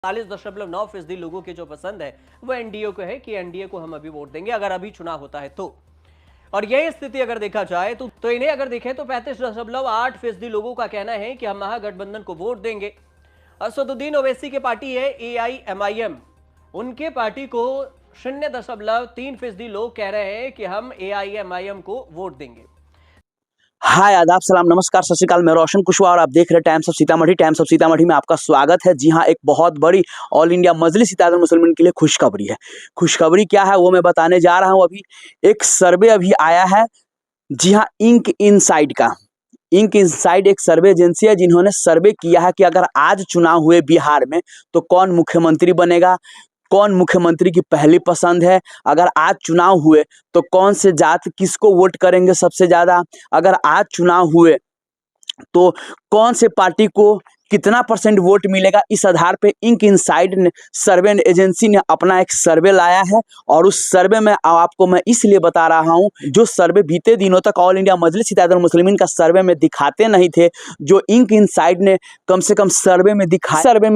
40.9% लोगों की जो पसंद है वो एनडीए को है कि एनडीए को हम अभी वोट देंगे अगर अभी चुनाव होता है तो। और यही स्थिति अगर देखा जाए तो इन्हें अगर देखें तो 35.8% लोगों का कहना है कि हम महागठबंधन को वोट देंगे। असदुद्दीन ओवैसी की पार्टी है AIMIM, उनके पार्टी को 0.3% लोग कह रहे हैं कि हम AIMIM को वोट देंगे। हाय, आदाब, सलाम, नमस्कार, सत श्री अकाल। मैं रोशन कुशवाहा और आप देख रहे हैं times of Sitamarhi. Times of Sitamarhi में आपका स्वागत है। जी हाँ, एक बहुत बड़ी ऑल इंडिया मजलिस इत्तेहादुल मुस्लिमीन के लिए खुशखबरी है। खुशखबरी क्या है वो मैं बताने जा रहा हूँ। अभी एक सर्वे अभी आया है। जी हाँ, इंक इनसाइड का। इंक इनसाइड एक सर्वे एजेंसी है जिन्होंने सर्वे किया है कि अगर आज चुनाव हुए बिहार में तो कौन मुख्यमंत्री बनेगा, कौन मुख्यमंत्री की पहली पसंद है। अगर आज चुनाव हुए तो कौन से जात किसको वोट करेंगे सबसे ज़्यादा। अगर आज चुनाव हुए तो कौन से पार्टी को कितना परसेंट वोट मिलेगा। इस आधार पे इंक इनसाइड ने सर्वे एजेंसी ने अपना एक सर्वे लाया है। और उस सर्वे में आपको मैं इसलिए बता रहा हूँ, जो सर्वे बीते दिनों तक ऑल इंडिया मजलिस इत्तेहादुल मुस्लिमीन का सर्वे में दिखाते नहीं थे, जो इंक इनसाइड ने कम से कम सर्वे में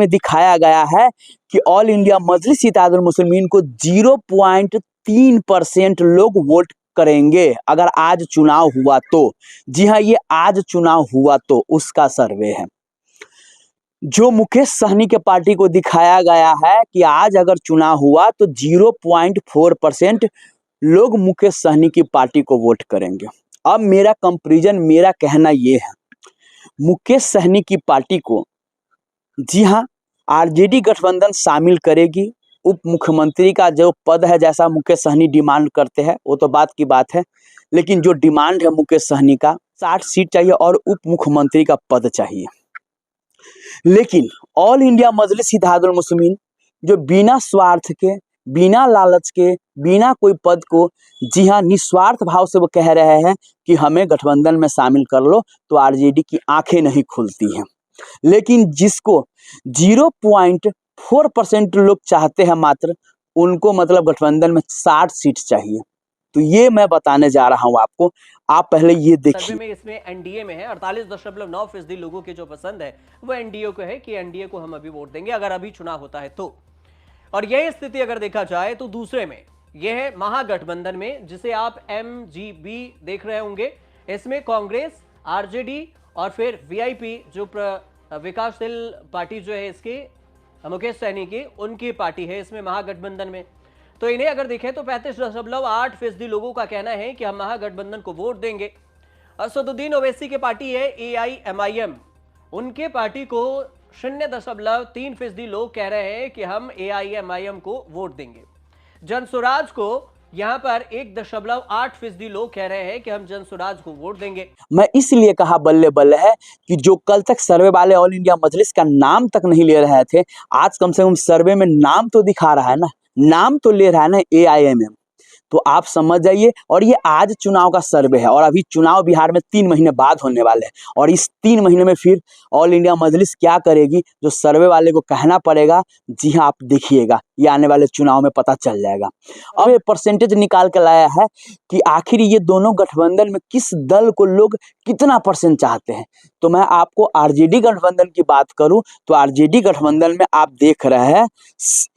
दिखाया गया है कि ऑल इंडिया मजलिस इत्तेहादुल मुस्लिमीन को 0.3% लोग वोट करेंगे अगर आज चुनाव हुआ तो। जी हाँ, ये आज चुनाव हुआ तो उसका सर्वे है। जो मुकेश सहनी के पार्टी को दिखाया गया है कि आज अगर चुनाव हुआ तो 0.4% लोग मुकेश सहनी की पार्टी को वोट करेंगे। अब मेरा कंपैरिजन, मेरा कहना ये है, मुकेश सहनी की पार्टी को जी हाँ आरजेडी गठबंधन शामिल करेगी। उप मुख्यमंत्री का जो पद है, जैसा मुकेश सहनी डिमांड करते हैं वो तो बात की बात है, लेकिन जो डिमांड है मुकेश सहनी का 60 सीट चाहिए और उप मुख्यमंत्री का पद चाहिए। लेकिन ऑल इंडिया मजलिस इत्तेहादुल मुस्लिमीन जो बिना स्वार्थ के, बिना लालच के, बिना कोई पद को, जी हाँ निस्वार्थ भाव से वो कह रहे हैं कि हमें गठबंधन में शामिल कर लो, तो आरजेडी की आंखें नहीं खुलती हैं। लेकिन जिसको 0.4% लोग चाहते हैं मात्र, उनको मतलब गठबंधन में 60 सीट चाहिए। तो ये मैं बताने जा रहा हूं आपको, आप पहले ये देखिए। में इसमें एनडीए में है 48.9% लोगों की जो पसंद है वो एनडीए को है कि एनडीए को हम अभी वोट देंगे अगर अभी चुनाव होता है तो। और यही स्थिति अगर देखा जाए तो दूसरे में यह है महागठबंधन में, जिसे आप MGB देख रहे होंगे। इसमें कांग्रेस, आरजेडी और फिर वीआईपी जो विकासशील पार्टी जो है इसके मुकेश सहनी की, उनकी पार्टी है इसमें महागठबंधन में। तो इन्हें अगर देखें तो 35.8% लोगों का कहना है कि हम महागठबंधन को वोट देंगे। असदुद्दीन ओवैसी की पार्टी है AIMIM, उनके पार्टी को 0.3% लोग कह रहे हैं कि हम AIMIM को वोट देंगे। जनसुराज को यहां पर 1.8% लोग कह रहे हैं कि हम जनसुराज को वोट देंगे। मैं इसलिए कहा बल्ले बल्ले है कि जो कल तक सर्वे वाले ऑल इंडिया मजलिस का नाम तक नहीं ले रहे थे, आज कम से कम सर्वे में नाम तो दिखा रहा है ना, नाम तो ले रहा है ना AIMM। तो आप समझ जाइए। और ये आज चुनाव का सर्वे है और अभी चुनाव बिहार में 3 महीने बाद होने वाले हैं। और इस 3 महीने में फिर ऑल इंडिया मजलिस क्या करेगी, जो सर्वे वाले को कहना पड़ेगा। जी हाँ, आप देखिएगा, ये आने वाले चुनाव में पता चल जाएगा। अब ये परसेंटेज निकाल के लाया है कि आखिर ये दोनों गठबंधन में किस दल को लोग कितना परसेंट चाहते हैं। तो मैं आपको आरजेडी गठबंधन की बात करूं तो आरजेडी गठबंधन में आप देख रहे हैं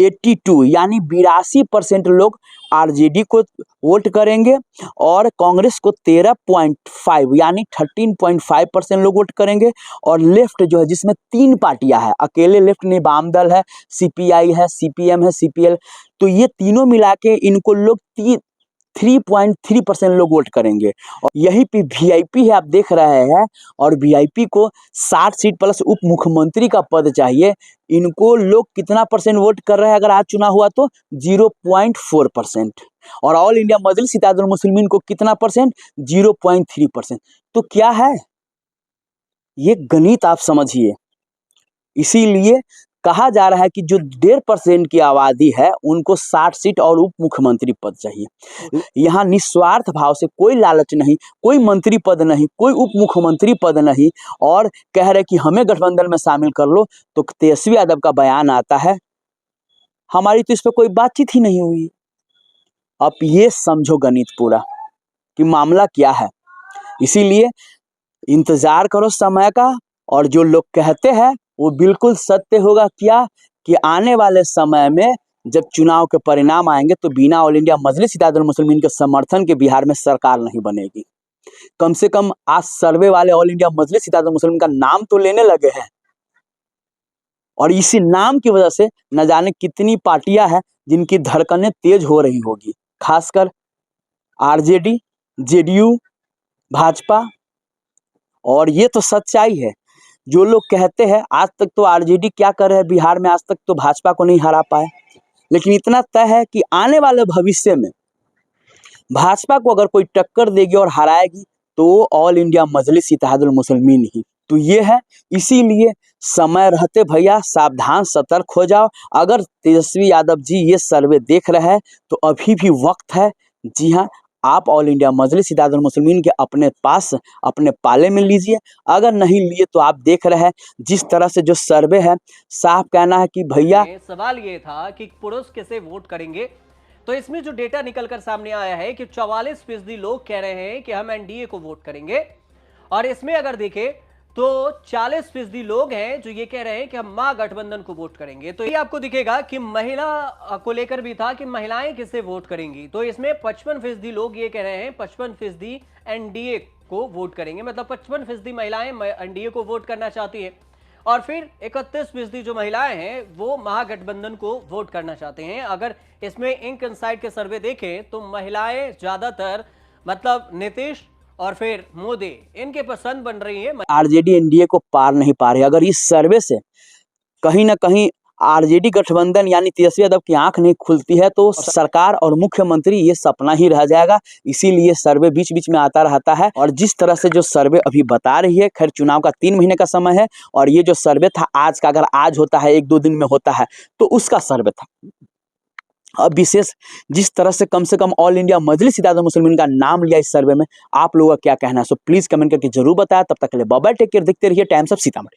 82 यानी 82% लोग आरजेडी को वोट करेंगे और कांग्रेस को 13.5 यानी 13.5% लोग वोट करेंगे। और लेफ्ट जो है, जिसमें 3 पार्टियां हैं, अकेले लेफ्ट नहीं, वाम दल है, CPI है, CPM है, CPL, तो ये तीनों मिला के इनको लोग 3.3% लोग वोट करेंगे। और यही पे वीआईपी है, आप देख रहे हैं, और वीआईपी को 60 सीट प्लस उप मुख्यमंत्री का पद चाहिए। इनको लोग कितना परसेंट वोट कर रहे हैं अगर आज चुनाव हुआ तो 0.4%। और ऑल इंडिया मजलिस इत्तेहादुल मुस्लिमीन को कितना परसेंट, 0.3%। तो क्या है ये गणित, आप समझिए। इसीलिए कहा जा रहा है कि जो 1.5% की आबादी है उनको 60 सीट और उप मुख्यमंत्री पद चाहिए। यहाँ निस्वार्थ भाव से, कोई लालच नहीं, कोई मंत्री पद नहीं, कोई उप मुख्यमंत्री पद नहीं, और कह रहे कि हमें गठबंधन में शामिल कर लो। तो तेजस्वी यादव का बयान आता है, हमारी तो इस पर कोई बातचीत ही नहीं हुई। अब ये समझो गणित पूरा कि मामला क्या है। इसीलिए इंतजार करो समय का, और जो लोग कहते हैं वो बिल्कुल सत्य होगा। क्या कि आने वाले समय में जब चुनाव के परिणाम आएंगे तो बिना ऑल इंडिया मजलिस इत्तेहादुल मुस्लिमीन के समर्थन के बिहार में सरकार नहीं बनेगी। कम से कम आज सर्वे वाले ऑल इंडिया मजलिस इत्तेहादुल मुस्लिमीन का नाम तो लेने लगे हैं, और इसी नाम की वजह से न जाने कितनी पार्टियां हैं जिनकी धड़कनें तेज हो रही होगी, खासकर आरजेडी, जेडीयू, भाजपा। और ये तो सच्चाई है। जो लोग कहते हैं आज तक तो आरजेडी क्या कर रहे हैं बिहार में, आज तक तो भाजपा को नहीं हरा पाए, लेकिन इतना तय है कि आने वाले भविष्य में भाजपा को अगर कोई टक्कर देगी और हराएगी तो ऑल इंडिया मजलिस इत्तेहादुल मुस्लिमीन ही तो ये है। इसीलिए समय रहते भैया सावधान सतर्क हो जाओ। अगर तेजस्वी यादव जी ये सर्वे देख रहे हैं तो अभी भी वक्त है। जी हाँ, आप ऑल इंडिया मजलिस इत्तेहादुल मुस्लिमीन के अपने पास अपने पाले में लीजिए। अगर नहीं लिए तो आप देख रहे हैं जिस तरह से जो सर्वे है, साफ कहना है कि भैया सवाल ये था कि पुरुष किसे वोट करेंगे, तो इसमें जो डेटा निकलकर सामने आया है कि 44% लोग कह रहे हैं कि हम एनडीए को वोट करेंगे, और इसमें अगर देखें तो 40% लोग हैं जो ये कह रहे हैं कि हम महागठबंधन को वोट करेंगे। तो ये आपको दिखेगा कि महिला को लेकर भी था कि महिलाएं किसे वोट करेंगी, तो इसमें 55% लोग ये कह रहे हैं 55% एनडीए को वोट करेंगे, मतलब 55% महिलाएं एनडीए को वोट करना चाहती है, और फिर 31% जो महिलाएं हैं वो महागठबंधन को वोट करना चाहते हैं। अगर इसमें इंक इनसाइट के सर्वे देखें तो महिलाएं ज्यादातर मतलब नीतीश और फिर मोदी इनके पसंद बन रही है। आरजेडी एनडीए को पार नहीं पा रही। अगर इस सर्वे से कहीं ना कहीं आरजेडी गठबंधन यानी तेजस्वी यादव की आंख नहीं खुलती है तो सरकार और मुख्यमंत्री ये सपना ही रह जाएगा। इसीलिए सर्वे बीच बीच में आता रहता है, और जिस तरह से जो सर्वे अभी बता रही है, खैर चुनाव का 3 महीने का समय है, और ये जो सर्वे था आज का, अगर आज होता है 1-2 दिन में होता है तो उसका सर्वे था। अब विशेष जिस तरह से कम ऑल इंडिया मजलिस इत्तेहादुल मुस्लिमीन का नाम लिया इस सर्वे में, आप लोगों का क्या कहना है? सो प्लीज कमेंट करके जरूर बताया। तब तक के लिए बाय बाय, टेक केयर, देखते रहिए टाइम्स ऑफ सीतामढ़ी।